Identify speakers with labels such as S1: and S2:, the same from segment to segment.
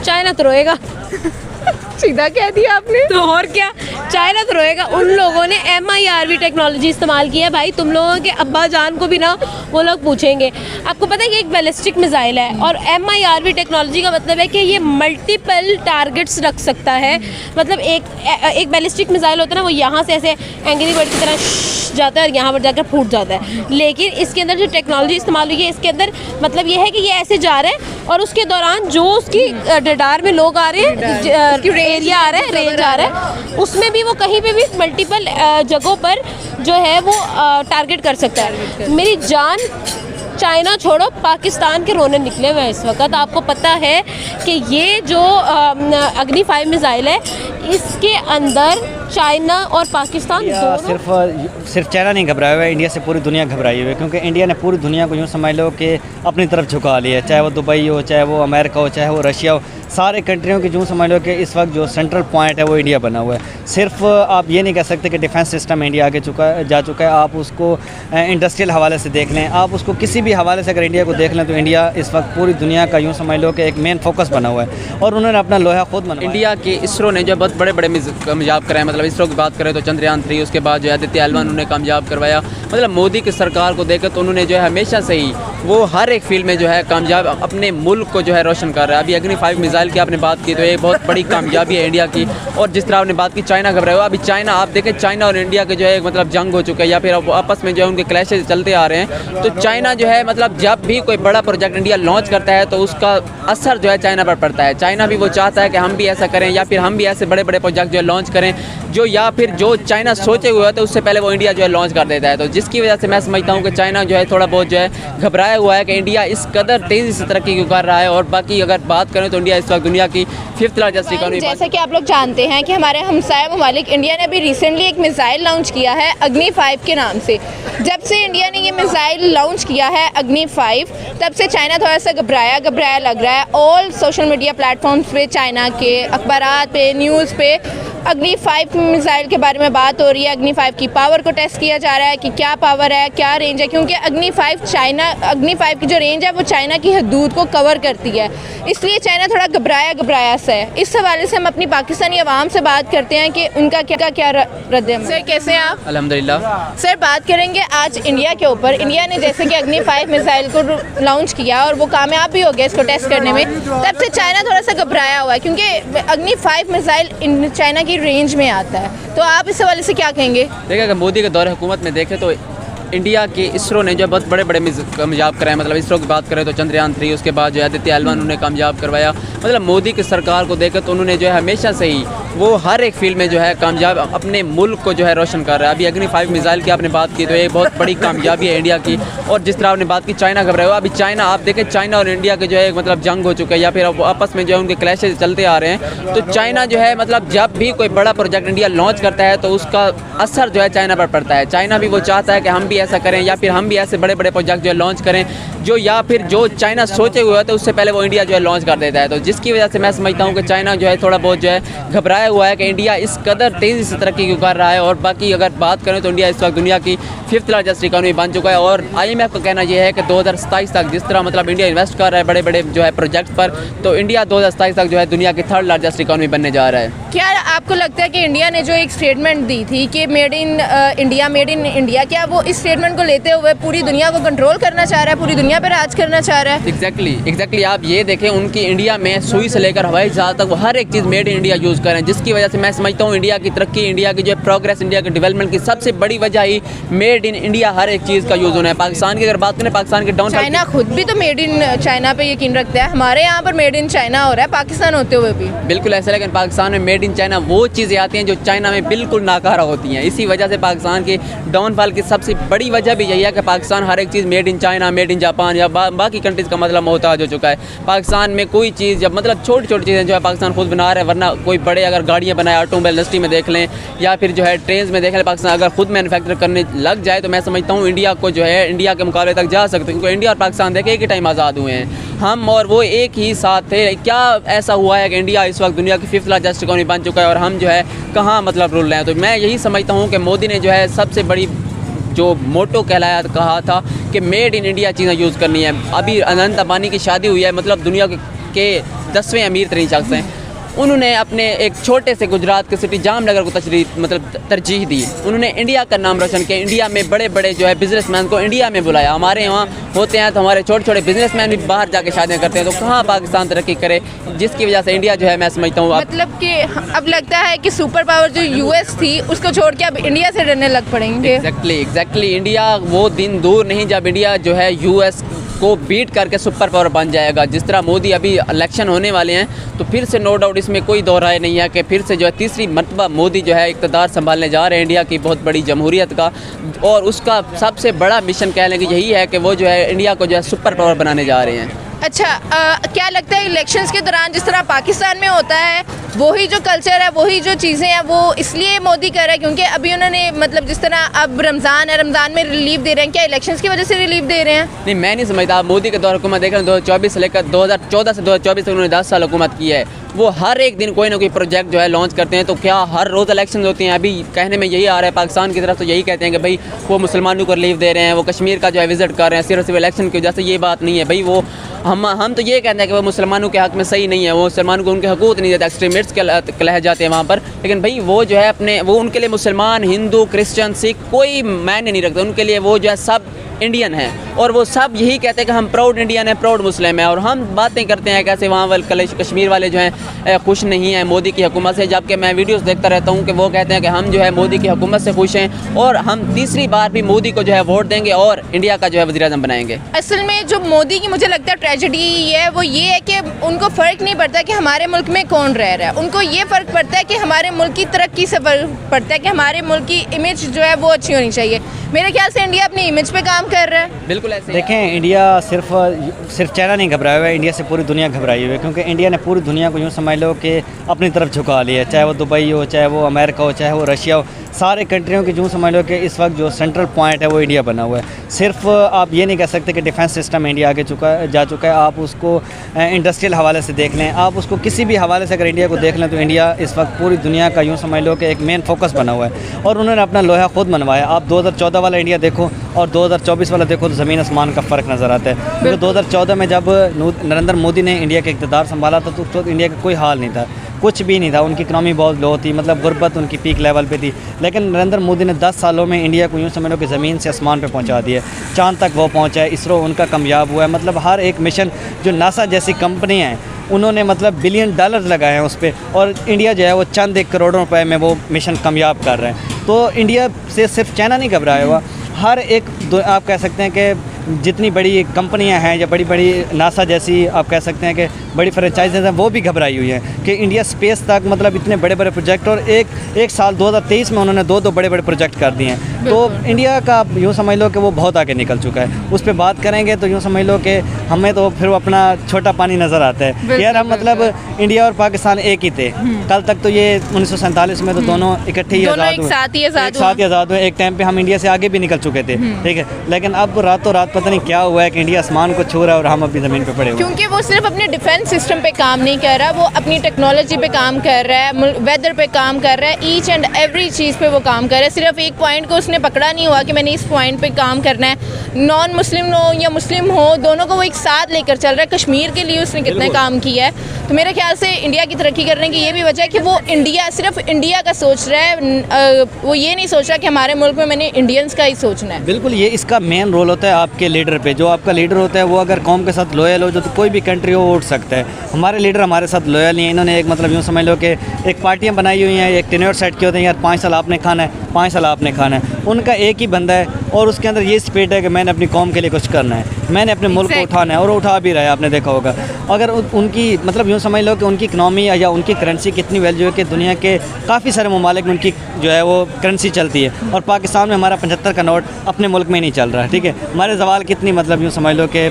S1: China तो रोएगा।
S2: सीधा कह दिया आपने।
S1: तो और क्या, चाइना तो रोएगा। उन लोगों ने MIRV टेक्नोलॉजी इस्तेमाल की है भाई, तुम लोगों के अब्बा जान को भी ना वो लोग पूछेंगे। आपको पता है कि एक बैलिस्टिक मिसाइल है, और MIRV टेक्नोलॉजी का मतलब है कि ये मल्टीपल टारगेट्स रख सकता है। मतलब एक बैलिस्टिक मिसाइल होता है ना, वो यहाँ से ऐसे एंग्री बर्ड की तरह जाता है और यहाँ पर जाकर फूट जाता है। लेकिन इसके अंदर जो टेक्नोलॉजी इस्तेमाल हुई है, इसके अंदर मतलब ये है कि ये ऐसे जा रहा है और उसके दौरान जो उसकी रडार में लोग आ रहे हैं, एरिया आ रहा है, रेंज आ रहा है, उसमें भी वो कहीं पे भी मल्टीपल जगहों पर जो है वो टारगेट कर सकता है। मेरी जान, चाइना छोड़ो, पाकिस्तान के रोने निकले हुए हैं इस वक्त। आपको पता है कि ये जो अग्नि 5 मिसाइल है, इसके अंदर चाइना और पाकिस्तान दोनों
S3: सिर्फ चाइना नहीं घबराया हुआ है, इंडिया से पूरी दुनिया घबराई हुई है। क्योंकि इंडिया ने पूरी दुनिया को यूँ समझ लो कि अपनी तरफ झुका लिया है। चाहे वो दुबई हो, चाहे वो अमेरिका हो, चाहे वो रशिया हो, सारे कंट्रियों की यूँ समझ लो कि इस वक्त जो सेंट्रल पॉइंट है वो इंडिया बना हुआ है। सिर्फ आप ये नहीं कह सकते कि डिफेंस सिस्टम इंडिया आगे जा चुका है। आप उसको इंडस्ट्रियल हवाले से देख लें, आप उसको किसी भी हवाले से अगर इंडिया को देख लें, तो इंडिया इस वक्त पूरी दुनिया का यूँ समझ लो कि एक मेन फोकस बना हुआ है, और उन्होंने अपना लोहा खुद बना।
S4: इंडिया के इसरो ने जो बहुत बड़े बड़े कामयाब कराए, मतलब इसरो की बात करें तो चंद्रयान 3, उसके बाद जो है आदित्य L1 उन्होंने कामयाब करवाया। मतलब मोदी की सरकार को देखकर तो उन्होंने जो है हमेशा से ही वो हर एक फील्ड में जो है कामयाब अपने मुल्क को जो है रोशन कर रहा है। अभी अग्नि 5 मिसाइल की आपने बात की, तो ये बहुत बड़ी कामयाबी है इंडिया की। और जिस तरह आपने बात की चाइना घबराया हुआ, अभी चाइना आप देखें, चाइना और इंडिया के जो है मतलब जंग हो चुका है, या फिर आपस में जो है उनके क्लैशेज चलते आ रहे हैं। तो चाइना जो है मतलब जब भी कोई बड़ा प्रोजेक्ट इंडिया लॉन्च करता है, तो उसका असर जो है चाइना पर पड़ता है। चाइना भी वो चाहता है कि हम भी ऐसा करें, या फिर हम भी ऐसे बड़े बड़े प्रोजेक्ट जो है लॉन्च करें, जो या फिर जो चाइना सोचे हुए होते हैं उससे पहले वो इंडिया जो है लॉन्च कर देता है। तो जिसकी वजह से मैं समझता हूँ कि चाइना जो है थोड़ा बहुत जो है घबराया हुआ है कि इंडिया इस कदर तेज़ी से तरक्की क्यों कर रहा है। और बाकी अगर बात करें तो इंडिया इस वक्त दुनिया की 5th लार्जेस्ट इकोनॉमी।
S2: जैसा कि आप लोग जानते हैं कि हमारे हमसाया ममालिक इंडिया ने भी रिसेंटली एक मिसाइल लॉन्च किया है अग्नि 5 के नाम से। जब से इंडिया ने ये मिसाइल लॉन्च किया है अग्नि 5, तब से चाइना थोड़ा सा घबराया लग रहा है। ऑल सोशल मीडिया प्लेटफॉर्म्स पे, चाइना के अखबारात पे, न्यूज़ पे अग्नि 5 मिसाइल के बारे में बात हो रही है। अग्नि 5 की पावर को टेस्ट किया जा रहा है कि क्या पावर है, क्या रेंज है, क्योंकि अग्नि 5 की जो रेंज है वो चाइना की हदूद को कवर करती है। इसलिए चाइना थोड़ा घबराया सा है। इस हवाले से हम अपनी पाकिस्तानी अवाम से बात करते हैं कि उनका क्या रद्द-ए-अमल। सर कैसे हैं आप?
S4: अल्हम्दुलिल्लाह।
S2: सर बात करेंगे आज इंडिया के ऊपर। इंडिया ने जैसे कि अग्नि 5 मिसाइल को लॉन्च किया और वो कामयाब भी हो गया इसको टेस्ट करने में, तब से चाइना थोड़ा सा घबराया हुआ है, क्योंकि अग्नि 5 मिसाइल चाइना की रेंज में आता है। तो आप इस हवाले से क्या कहेंगे?
S4: देखिए, अगर मोदी के दौरे हुकूमत में देखें तो इंडिया के इसरो ने जो बहुत बड़े बड़े कामयाब कराए, मतलब इसरो की बात करें तो चंद्रयान 3, उसके बाद जो है आदित्य L1 उन्होंने कामयाब करवाया। मतलब मोदी की सरकार को देखकर तो उन्होंने जो है हमेशा से ही वो हर एक फील्ड में जो है कामयाब अपने मुल्क को जो है रोशन कर रहा है। अभी अग्नि 5 मिसाइल की आपने बात की, तो ये बहुत बड़ी कामयाबी है इंडिया की। और जिस तरह आपने बात की चाइना घबराया हुआ, अभी चाइना आप देखें, चाइना और इंडिया के जो है मतलब जंग हो चुका है, या फिर आपस में जो है उनके क्लैशेज चलते आ रहे हैं। तो चाइना जो है मतलब जब भी कोई बड़ा प्रोजेक्ट इंडिया लॉन्च करता है, तो उसका असर जो है चाइना पर पड़ता है। चाइना भी वो चाहता है कि हम भी ऐसा करें, या फिर हम भी ऐसे बड़े बड़े प्रोजेक्ट जो है लॉन्च करें, जो या फिर जो चाइना सोचे हुए होते हैं उससे पहले वो इंडिया जो है लॉन्च कर देता है। तो जिसकी वजह से मैं समझता हूँ कि चाइना जो है थोड़ा बहुत जो है घबराया हुआ है कि इंडिया इस कदर तेज़ी से तरक्की क्यों कर रहा है। और बाकी अगर बात करें तो इंडिया इस वक्त दुनिया की 5th लार्जेस्ट इकोनॉमी बन चुका है। और IMF का कहना यह है कि 2027 तक जिस तरह मतलब इंडिया इन्वेस्ट कर रहा है बड़े बड़े जो है प्रोजेक्ट पर, तो इंडिया 2027 तक जो है दुनिया की 3rd लार्जेस्ट इकोनॉमी बनने जा रहा है।
S2: क्या आपको लगता है कि इंडिया ने जो एक स्टेटमेंट दी थी कि मेड इन इंडिया, क्या वो इस स्टेटमेंट को लेते हुए पूरी दुनिया को कंट्रोल करना चाह रहा है, पूरी दुनिया पर राज करना चाह रहा है?
S4: एग्जैक्टली आप ये देखें, उनकी इंडिया में सुई से लेकर हवाई जहाज तक वो हर एक चीज़ मेड इन इंडिया यूज़ कर रहे हैं, जिसकी वजह से मैं समझता हूँ इंडिया की तरक्की, इंडिया की जो प्रोग्रेस, इंडिया के डेवलपमेंट की सबसे बड़ी वजह ही मेड इन इंडिया हर एक चीज़ का यूज़ होना है। पाकिस्तान की अगर बात करें, पाकिस्तान के डाउन,
S2: चाइना खुद भी तो मेड इन चाइना पे यकीन रखता है। हमारे यहाँ पर मेड इन चाइना हो रहा है पाकिस्तान होते हुए भी।
S4: बिल्कुल ऐसा, लेकिन पाकिस्तान में मेड इन चाइना वो चीज़ें आती हैं जो चाइना में बिल्कुल नाकारा होती हैं। इसी वजह से पाकिस्तान के डाउनफॉल की सबसे बड़ी वजह भी यही है कि पाकिस्तान हर एक चीज़ made in China, made in Japan या बाकी कंट्रीज़ का मतलब मोहताज हो चुका है। पाकिस्तान में कोई चीज़ जब मतलब छोटी छोटी चीज़ें जो है पाकिस्तान खुद बना रहा है, वरना कोई बड़े अगर गाड़ियाँ बनाए, ऑटोमोबाइल इंडस्ट्री में देख लें, या फिर जो है ट्रेन में देख लें, पाकिस्तान अगर खुद मैन्युफैक्चर करने लग जाए तो मैं समझता हूँ इंडिया को जो है इंडिया के मुकाबले तक जा सकते हैं। क्योंकि इंडिया और पाकिस्तान देखें एक ही टाइम आज़ाद हुए हैं, हम और वो एक ही साथ थे। क्या ऐसा हुआ है कि इंडिया इस वक्त दुनिया की 5th लार्जेस्ट इकोनॉमी बन चुका है और हम जो है कहाँ मतलब रुल रहे हैं? तो मैं यही समझता हूँ कि मोदी ने जो है सबसे बड़ी जो मोटो कहा था कि मेड इन इंडिया चीज़ें यूज़ करनी है। अभी अनंत अंबानी की शादी हुई है, मतलब दुनिया के के 10वें अमीर तरीन शख्स हैं। उन्होंने अपने एक छोटे से गुजरात के सिटी जामनगर को तरजीह दी। उन्होंने इंडिया का नाम रोशन किया, इंडिया में बड़े बड़े जो है बिजनेसमैन को इंडिया में बुलाया। हमारे यहाँ होते हैं तो हमारे छोटे छोटे बिजनेसमैन भी बाहर जाके शादियाँ करते हैं, तो कहाँ पाकिस्तान तरक्की करे, जिसकी वजह से इंडिया जो है मैं समझता हूँ
S2: मतलब कि अब लगता है कि सुपर पावर जो यूएस थी उसको छोड़ के अब इंडिया से डरने लग पड़ेंगे।
S4: एग्जैक्टली इंडिया, वो दिन दूर नहीं जब इंडिया जो है यूएस को बीट करके सुपर पावर बन जाएगा। जिस तरह मोदी अभी इलेक्शन होने वाले हैं तो फिर से नो डाउट इसमें कोई दो राय नहीं है कि फिर से जो है तीसरी मरतबा मोदी जो है इक़्तिदार संभालने जा रहे हैं इंडिया की बहुत बड़ी जमहूरियत का, और उसका सबसे बड़ा मिशन कह लें कि यही है कि वो जो है इंडिया को जो है सुपर पावर बनाने जा रहे हैं।
S2: अच्छा, क्या लगता है इलेक्शंस के दौरान जिस तरह पाकिस्तान में होता है वही जो कल्चर है, वही जो चीज़ें हैं, वो इसलिए मोदी कर रहा है क्योंकि अभी उन्होंने मतलब जिस तरह अब रमज़ान है, रमज़ान में रिलीफ दे रहे हैं, क्या इलेक्शंस की वजह से रिलीफ दे रहे हैं?
S4: नहीं, मैं नहीं समझता। आप मोदी के दौर हुकूमत देख रहे हैं, 2024 से लेकर 2014 से 2024 तक उन्होंने 10 साल हुकूमत की है। वो हर एक दिन कोई ना कोई प्रोजेक्ट जो है लॉन्च करते हैं। तो क्या हर रोज़ इलेक्शन होती हैं? अभी कहने में यही आ रहा है पाकिस्तान की तरफ तो यही कहते हैं कि भाई वो मुसलमानों को रिलीफ दे रहे हैं, वो कश्मीर का जो है विजिट कर रहे हैं, सिर्फ इलेक्शन की वजह से। ये बात नहीं है भाई, वो हम तो ये कहते हैं कि वो मुसलमानों के हक़ में सही नहीं है, वो मुसलमानों को उनके हकूक़ नहीं देते, एक्सट्रीमिस्ट के लह जाते हैं वहाँ पर। लेकिन भाई वो जो है अपने वो उनके लिए मुसलमान, हिंदू, क्रिश्चियन, सिख कोई मायने नहीं रखते। उनके लिए वो जो है सब इंडियन है, और वो सब यही कहते हैं कि हम प्राउड इंडियन है, प्राउड मुस्लिम है। और हम बातें करते हैं कैसे वहाँ वाले कश्मीर वाले जो हैं खुश नहीं हैं मोदी की हुकूमत से, जबकि मैं वीडियोस देखता रहता हूँ कि वो कहते हैं कि हम जो है मोदी की हुकूमत से खुश हैं और हम तीसरी बार भी मोदी को जो है वोट देंगे और इंडिया का जो है वज़ीर-ए-आज़म बनाएंगे।
S2: असल में जो मोदी की मुझे लगता है ट्रेजेडी है वो ये है कि उनको फ़र्क नहीं पड़ता कि हमारे मुल्क में कौन रह रहा है, उनको ये फ़र्क पड़ता है कि हमारे मुल्क की तरक्की से फ़र्क पड़ता है कि हमारे मुल्क की इमेज जो है वो अच्छी होनी चाहिए। मेरे ख्याल से इंडिया अपनी इमेज पे काम कर रहा है।
S4: बिल्कुल ऐसे
S3: देखें, इंडिया सिर्फ चाइना नहीं घबराया हुआ है, इंडिया से पूरी दुनिया घबराई हुई है, क्योंकि इंडिया ने पूरी दुनिया को यूँ समझ लो कि अपनी तरफ झुका लिया है। चाहे वो दुबई हो, चाहे वो अमेरिका हो, चाहे वो रशिया हो, सारे कंट्रियों की यूँ समझ लो कि इस वक्त जो सेंट्रल पॉइंट है वो इंडिया बना हुआ है। सिर्फ आप ये नहीं कह सकते कि डिफेंस सिस्टम इंडिया आगे जा चुका है। आप उसको इंडस्ट्रियल हवाले से देख लें, आप उसको किसी भी हवाले से अगर इंडिया को देख लें तो इंडिया इस वक्त पूरी दुनिया का यूँ समझ लो कि एक मेन फोकस बना हुआ है, और उन्होंने अपना लोहा खुद मनवाया। आप 2014 वाला इंडिया देखो और 2024 वाला देखो तो ज़मीन आसमान का फ़र्क नज़र आता है। क्योंकि 2014 में जब नरेंद्र मोदी ने इंडिया के इक़्तिदार संभाला था तो इंडिया का कोई हाल नहीं था, कुछ भी नहीं था। उनकी इकनॉमी बहुत लो थी, मतलब गुर्बत उनकी पीक लेवल पे थी। लेकिन नरेंद्र मोदी ने 10 सालों में इंडिया को यूँ समझो कि ज़मीन से आसमान पे पहुंचा दिया, चांद तक वो पहुंचा है, इसरो उनका कामयाब हुआ है। मतलब हर एक मिशन जो नासा जैसी कंपनियाँ हैं उन्होंने मतलब $बिलियन लगाए हैं उस पर, और इंडिया जो है वो चंद 1 करोड़ रुपए में वो मिशन कामयाब कर रहे हैं। तो इंडिया से सिर्फ चाइना नहीं घबराया हुआ, हर एक आप कह सकते हैं कि जितनी बड़ी कंपनियां हैं या बड़ी बड़ी नासा जैसी आप कह सकते हैं कि बड़ी फ्रेंचाइजीज हैं वो भी घबराई हुई हैं कि इंडिया स्पेस तक मतलब इतने बड़े बड़े प्रोजेक्ट, और एक साल 2023 में उन्होंने दो बड़े बड़े प्रोजेक्ट कर दिए हैं। तो इंडिया का यूँ समझ लो कि वो बहुत आगे निकल चुका है। उस पर बात करेंगे तो यूँ समझ लो कि हमें तो फिर अपना छोटा पानी नज़र आता है। यार हम मतलब इंडिया और पाकिस्तान एक ही थे, कल तक तो ये 1947 में तो दोनों इकट्ठे ही आज़ाद हुए, एक साथ ही आज़ाद हुए। एक टाइम पे हम इंडिया से आगे भी निकल चुके थे, ठीक है। लेकिन अब रातों रात पता नहीं क्या हुआ है कि इंडिया आसमान को छू रहा है और हम अभी ज़मीन पे पड़े हुए।
S2: क्योंकि वो सिर्फ अपने डिफेंस सिस्टम पे काम नहीं कर रहा, वो अपनी टेक्नोलॉजी पे काम कर रहा है, वेदर पे काम कर रहा है, ईच एंड एवरी चीज़ पे वो काम कर रहा है। सिर्फ एक पॉइंट को उसने पकड़ा नहीं हुआ कि मैंने इस पॉइंट पे काम करना है। नॉन मुस्लिम हो या मुस्लिम हो, दोनों को वो एक साथ लेकर चल रहा है। कश्मीर के लिए उसने कितने काम किया है। तो मेरे ख्याल से इंडिया की तरक्की करने की ये भी वजह है कि वो सिर्फ इंडिया का सोच रहा है, वो ये नहीं सोच रहा कि हमारे मुल्क में मैंने इंडियंस का ही सोचना है।
S3: बिल्कुल, ये इसका मेन रोल होता है आपके लीडर पे। जो आपका लीडर होता है वो अगर कौम के साथ लॉयल हो तो कोई भी कंट्री हो उठ सकता है। हमारे लीडर हमारे साथ लॉयल नहीं है। इन्होंने एक मतलब यूँ समझ लो कि एक पार्टियाँ बनाई हुई हैं, एक टेन्योर सेट किए होते हैं, यार 5 साल आपने खाना है, 5 साल आपने खाना है। उनका एक ही बंदा है और उसके अंदर ये स्पिरिट है कि मैंने अपनी कौम के लिए कुछ करना है, मैंने अपने मुल्क को उठाना है, और उठा भी रहा है। आपने देखा होगा अगर उनकी मतलब यूँ समझ लो कि उनकी इकनॉमी या उनकी करेंसी कितनी वैल्यू है कि दुनिया के काफ़ी सारे ममालिक में उनकी जो है वो करेंसी चलती है, और पाकिस्तान में हमारा 75 का नोट अपने मुल्क में नहीं चल रहा है, ठीक है। हमारे सवाल कितनी मतलब यूँ समझ लो कि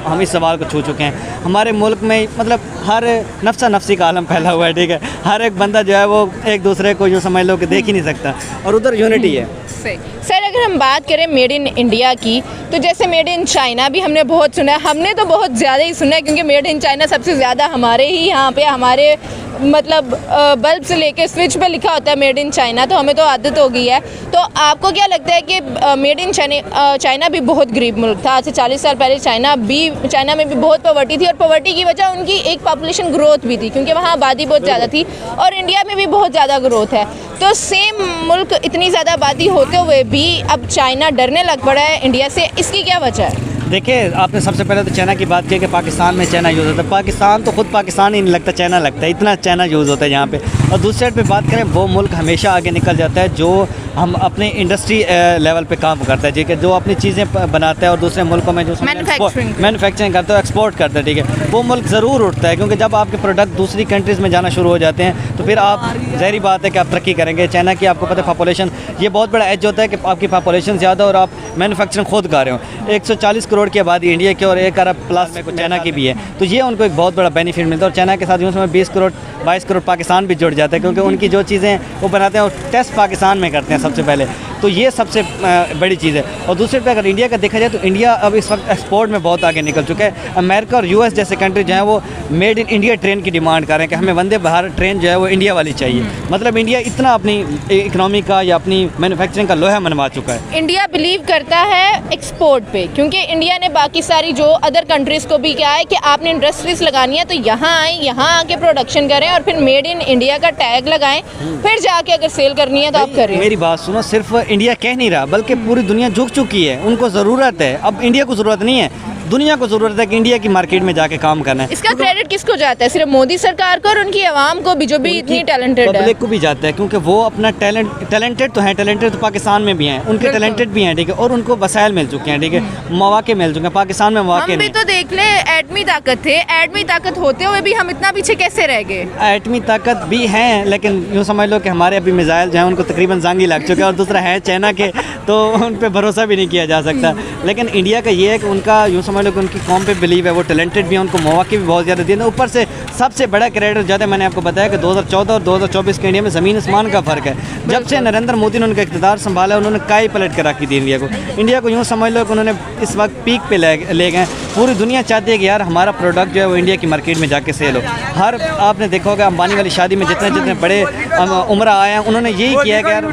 S3: हम इस सवाल को छू चुके हैं। हमारे मुल्क में मतलब हर नफ्सा नफ्सी का आलम फैला हुआ है, ठीक है। हर एक बंदा जो है वो एक दूसरे को यूँ समझ लो कि देख ही नहीं सकता, और उधर यूनिटी है।
S2: सर अगर हम बात करें मेड इन इंडिया की, तो जैसे मेड इन चाइना भी हमने बहुत सुना है, हमने तो बहुत ज़्यादा ही सुना है क्योंकि मेड इन चाइना सबसे ज़्यादा हमारे ही यहाँ पे हमारे मतलब बल्ब से लेके स्विच पे लिखा होता है मेड इन चाइना, तो हमें तो आदत हो गई है। तो आपको क्या लगता है कि मेड इन चाइना भी बहुत गरीब मुल्क था, आज से 40 साल पहले चाइना में भी बहुत पॉवर्टी थी, और पॉवर्टी की वजह उनकी एक पॉपुलेशन ग्रोथ भी थी क्योंकि वहाँ आबादी बहुत ज़्यादा थी, और इंडिया में भी बहुत ज़्यादा ग्रोथ है। तो सेम मुल्क इतनी ज़्यादा आबादी होते हुए भी अब चाइना डरने लग पड़ा है इंडिया से, इसकी क्या वजह है?
S3: देखिए, आपने सबसे पहले तो चाइना की बात की कि पाकिस्तान में चाइना यूज़ होता है। पाकिस्तान तो खुद पाकिस्तान ही नहीं लगता, चाइना लगता है, इतना चाइना यूज़ होता है यहाँ पे। और दूसरी साइड पे बात करें, वो मुल्क हमेशा आगे निकल जाता है जो हम अपने इंडस्ट्री लेवल पे काम करता है, ठीक है, जो अपनी चीज़ें बनाता है और दूसरे मुल्कों में जो मैन्युफैक्चरिंग करता है, एक्सपोर्ट करता है, ठीक है, वो मुल्क ज़रूर उठता है क्योंकि जब आपके प्रोडक्ट दूसरी कंट्रीज़ में जाना शुरू हो जाते हैं तो फिर आप ज़ाहिर बात है कि आप तरक्की करेंगे। चाइना की आपको पता है पॉपुलेशन, ये बहुत बड़ा एज होता है कि आपकी पॉपुलेशन ज़्यादा और आप मैन्युफैक्चरिंग खुद कर रहे हो। 140 करोड़ की आबादी इंडिया की और 1 अरब प्लस चाइना की भी है, तो ये उनको एक बहुत बड़ा बेनिफिट मिलता है। और चाइना के साथ यूँ समय 20 करोड़ 22 करोड़ पाकिस्तान भी जुड़ जाता है क्योंकि उनकी जो चीज़ें वो बनाते हैं वो टेस्ट पाकिस्तान में करते हैं सबसे पहले, तो ये सबसे बड़ी चीज़ है। और दूसरे पे अगर इंडिया का देखा जाए तो इंडिया अब इस वक्त एक्सपोर्ट में बहुत आगे निकल चुका है। अमेरिका और यूएस जैसे कंट्री जो है वो मेड इन इंडिया ट्रेन की डिमांड कर रहे हैं कि हमें वंदे भारत ट्रेन जो है वो इंडिया वाली चाहिए। मतलब इंडिया इतना अपनी इकनॉमी का या अपनी मैन्युफैक्चरिंग का लोहा मनवा चुका है।
S2: इंडिया बिलीव करता है एक्सपोर्ट पे, क्योंकि इंडिया ने बाकी सारी जो अदर कंट्रीज़ को भी क्या है कि आपने इंडस्ट्रीज लगानी है तो यहाँ आएँ, यहाँ आके प्रोडक्शन करें और फिर मेड इन इंडिया का टैग लगाएं, फिर जाके अगर सेल करनी है तो आप करें।
S3: मेरी बात सुनो, सिर्फ इंडिया कह नहीं रहा बल्कि पूरी दुनिया झुक चुकी है, उनको ज़रूरत है। अब इंडिया को ज़रूरत नहीं है, दुनिया को ज़रूरत है कि इंडिया की मार्केट में जाके काम करना है।
S2: इसका क्रेडिट किसको जाता है? सिर्फ मोदी सरकार को और उनकी आवाम को भी, जो भी इतनी टैलेंटेड है।
S3: पब्लिक को भी जाता है क्योंकि वो अपना टैलेंटेड तो हैं, टैलेंटेड तो पाकिस्तान में भी हैं, उनके टैलेंटेड भी हैं, ठीक है, और उनको वसाइल मिल चुके हैं, ठीक है, मौके मिल चुके हैं। पाकिस्तान में मौके
S2: हम भी तो देख ले, एटमी ताकत थे, एटमी ताकत होते हुए भी हम इतना पीछे कैसे रह गए?
S3: एटमी ताकत भी हैं, लेकिन यूँ समझ लो कि हमारे अभी मिसाइल जो हैं उनको तकरीबन जांगी लग चुके हैं, और दूसरा है चाइना के, तो उन पर भरोसा भी नहीं किया जा सकता। लेकिन इंडिया का ये है कि उनका यूँ समझ लो कि उनकी कौम पे बिलीव है, वो टैलेंटेड भी हैं, उनको मौके भी बहुत ज़्यादा दिए। ऊपर से सबसे बड़ा क्रेडिट ज़्यादा मैंने आपको बताया कि 2014 और 2024 के इंडिया में ज़मीन आसमान का फ़र्क है। जब से नरेंद्र मोदी ने उनका इक़्तिदार संभाला, उन्होंने काई पलट कर रखी थी इंडिया को। इंडिया को यूँ समझ लो कि उन्होंने इस वक्त पीक पे ले गए। पूरी दुनिया चाहती है कि यार हमारा प्रोडक्ट जो है वो इंडिया की मार्केट में जाके सेल हो। हर आपने देखा होगा अंबानी वाली शादी में जितने बड़े उमरा आए हैं, उन्होंने यही किया कि यार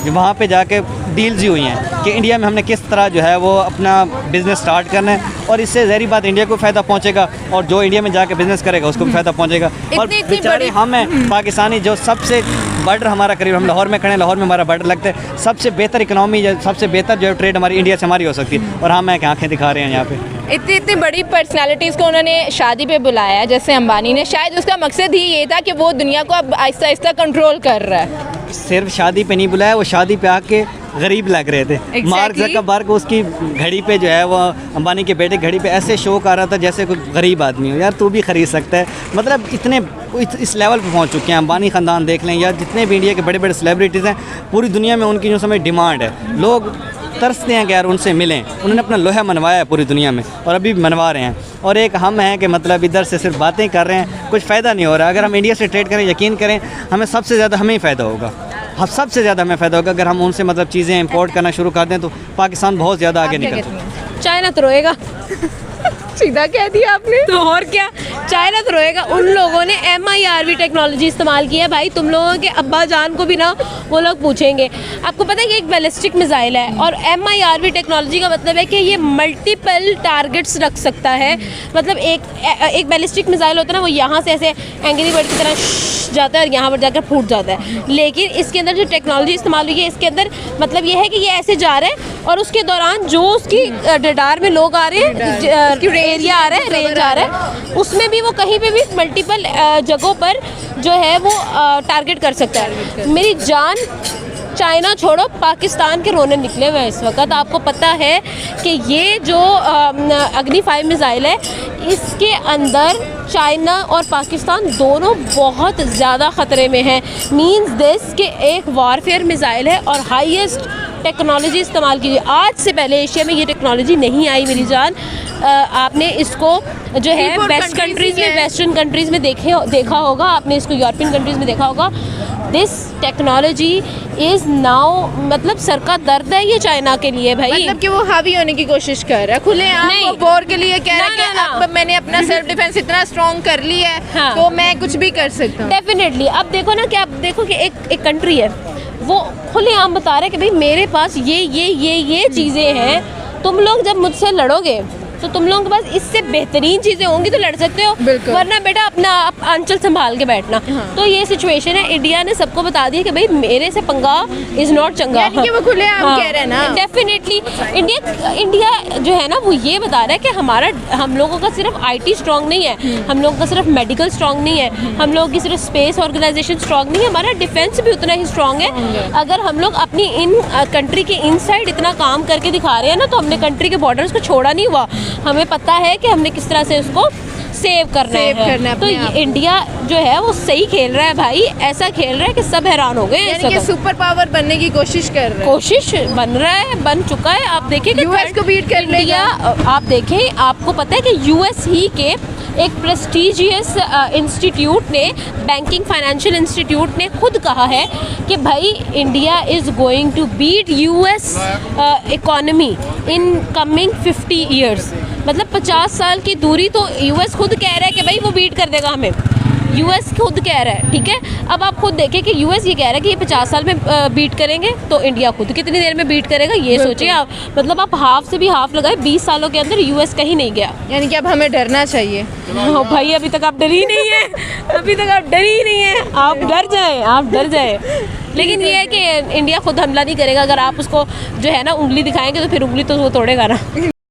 S3: वहाँ पे जाके डील्स ही हुई हैं कि इंडिया में हमने किस तरह जो है वो अपना बिज़नेस स्टार्ट करना है, और इससे ज़ाहिर बात इंडिया को फ़ायदा पहुँचेगा और जो इंडिया में जाके बिज़नेस करेगा उसको भी फ़ायदा पहुँचेगा। और बेचारे हम हैं पाकिस्तानी जो सबसे बॉर्डर हमारा करीब, हम लाहौर में खड़े हैं, लाहौर में हमारा बॉर्डर लगता है, सबसे बेहतर इकनॉमी, सबसे बेहतर जो है ट्रेड हमारी इंडिया से हमारी हो सकती है, और हम आँखें दिखा रहे हैं यहाँ पे।
S2: इतनी बड़ी पर्सनालिटीज़ को उन्होंने शादी पे बुलाया जैसे अंबानी ने, शायद उसका मकसद ही ये था कि वो दुनिया को अब आहिस्ता आहिस्ता कंट्रोल कर रहा है।
S3: सिर्फ शादी पे नहीं बुलाया, वो शादी पे आके गरीब लग रहे थे। मार्क ज़करबर्ग उसकी घड़ी पे जो है वो अंबानी के बेटे घड़ी पे ऐसे शो कर रहा था जैसे कोई गरीब आदमी हो, यार तू भी ख़रीद सकता है। मतलब इतने इस लेवल पे पहुंच चुके हैं। अंबानी ख़ानदान देख लें या जितने भी इंडिया के बड़े बड़े सेलिब्रिटीज़ हैं, पूरी दुनिया में उनकी जो समय डिमांड है, लोग तरसते हैं कि यार उनसे मिलें। उन्होंने अपना लोहा मनवाया है पूरी दुनिया में और अभी भी मनवा रहे हैं। और एक हम हैं कि मतलब इधर से सिर्फ बातें कर रहे हैं, कुछ फ़ायदा नहीं हो रहा। अगर हम इंडिया से ट्रेड करें, यकीन करें हमें सबसे ज़्यादा हमें ही फ़ायदा होगा। सबसे ज़्यादा हमें फ़ायदा होगा अगर हम उनसे मतलब चीज़ें इंपोर्ट करना शुरू कर दें, तो पाकिस्तान बहुत ज़्यादा आगे निकल सकता है।
S1: चाइना तो रोएगा।
S2: सीधा कह दिया आपने।
S1: तो और क्या, चाइना तो रोएगा। उन लोगों ने MIRV टेक्नोलॉजी इस्तेमाल की है भाई। तुम लोगों के अब्बा जान को भी ना वो लोग पूछेंगे। आपको पता है कि एक बैलिस्टिक मिसाइल है और MIRV टेक्नोलॉजी का मतलब है कि ये मल्टीपल टारगेट्स रख सकता है। मतलब एक बैलिस्टिक मिसाइल होता है ना, वो यहाँ से ऐसे एंग्री बर्ड की तरह जाता है और यहाँ पर जाकर फूट जाता है। लेकिन इसके अंदर जो टेक्नोलॉजी इस्तेमाल हुई है, इसके अंदर मतलब ये है कि ये ऐसे जा रहा है और उसके दौरान जो उसकी रडार में लोग आ रहे हैं, एरिया आ रहा है, रेंज आ रहा है, उसमें भी वो कहीं पे भी मल्टीपल जगहों पर जो है वो टारगेट कर सकता है। मेरी जान, चाइना छोड़ो, पाकिस्तान के रोने निकले हुए हैं इस वक्त। आपको पता है कि ये जो अग्नि 5 मिसाइल है, इसके अंदर चाइना और पाकिस्तान दोनों बहुत ज़्यादा ख़तरे में हैं। मीन्स दिस कि एक वारफेयर मिसाइल है और हाईएस्ट टेक्नोलॉजी इस्तेमाल की। आज से पहले एशिया में ये टेक्नोलॉजी नहीं आई मेरी जान। आपने इसको जो है वेस्ट कंट्रीज़ में, वेस्टर्न कंट्रीज़ में देखा होगा, आपने इसको यूरोपियन कंट्रीज़ में देखा होगा। दिस टेक्नोलॉजी इज़ नाउ, मतलब सर का दर्द है ये चाइना के लिए भाई।
S2: मतलब कि वो हावी होने की कोशिश कर रहा है, खुले
S1: नहीं।
S2: आम वॉर के लिए कह रहा है
S1: ना,
S2: कि
S1: ना, ना।
S2: अब मैंने अपना सेल्फ डिफेंस इतना स्ट्रॉन्ग कर लिया है
S1: हाँ।
S2: तो मैं कुछ भी कर सकता हूँ।
S1: डेफिनेटली। अब देखो ना कि आप देखो कि एक कंट्री है, वो खुलेआम बता रहा है कि भाई मेरे पास ये चीज़ें हैं, तुम लोग जब मुझसे लड़ोगे तो तुम लोगों के पास इससे बेहतरीन चीज़ें होंगी तो लड़ सकते हो,
S2: बिल्कुल।
S1: वरना बेटा अपना अंचल संभाल के बैठना।
S2: हाँ।
S1: तो ये सिचुएशन है, इंडिया ने सबको बता दिया कि भाई मेरे से पंगा इज़ नॉट चंगा।
S2: यानी कि वो खुलेआम कह रहे हैं ना।
S1: डेफिनेटली इंडिया जो है ना वो ये बता रहा है कि हम लोगों का सिर्फ IT स्ट्रांग नहीं है, हम लोगों का सिर्फ मेडिकल स्ट्रांग नहीं है, हम लोगों की सिर्फ स्पेस ऑर्गेनाइजेशन स्ट्रांग नहीं है, हमारा डिफेंस भी उतना ही स्ट्रांग है। अगर हम लोग अपनी इन कंट्री के इनसाइड इतना काम करके दिखा रहे हैं ना, तो हमने कंट्री के बॉर्डर्स को छोड़ा नहीं हुआ, हमें पता है कि हमने किस तरह से उसको सेव करना है। तो
S2: अपने आप को।
S1: इंडिया जो है वो सही खेल रहा है भाई, ऐसा खेल रहा है कि सब हैरान हो गए हैं इस
S2: यानी कि
S1: वक्त।
S2: सुपर पावर बनने की कोशिश कर रहा है।
S1: कोशिश बन रहा है, बन चुका है। आप देखिए कि
S2: US को बीट कर
S1: इंडिया, आप देखें, आपको पता है कि US ही के एक प्रेस्टिजियस इंस्टीट्यूट ने, बैंकिंग फाइनेंशियल इंस्टीट्यूट ने खुद कहा है कि भाई India is going to beat US economy in coming 50 years. मतलब 50 साल की दूरी तो US खुद कह रहा है कि भाई वो बीट कर देगा हमें, US खुद कह रहा है, ठीक है। अब आप खुद देखें कि US ये कह रहा है कि ये 50 साल में बीट करेंगे, तो इंडिया खुद कितनी देर में बीट करेगा ये सोचिए आप। मतलब आप हाफ से भी हाफ लगाए, 20 सालों के अंदर US कहीं नहीं गया।
S2: यानी कि अब हमें डरना चाहिए।
S1: हाँ भाई, अभी तक आप डर ही नहीं है, अभी तक आप डर ही नहीं है। आप डर जाएं, आप डर जाएं। लेकिन ये है कि इंडिया खुद हमला नहीं करेगा, अगर आप उसको जो है ना उंगली दिखाएंगे तो फिर उंगली तो वो तोड़ेगा ना।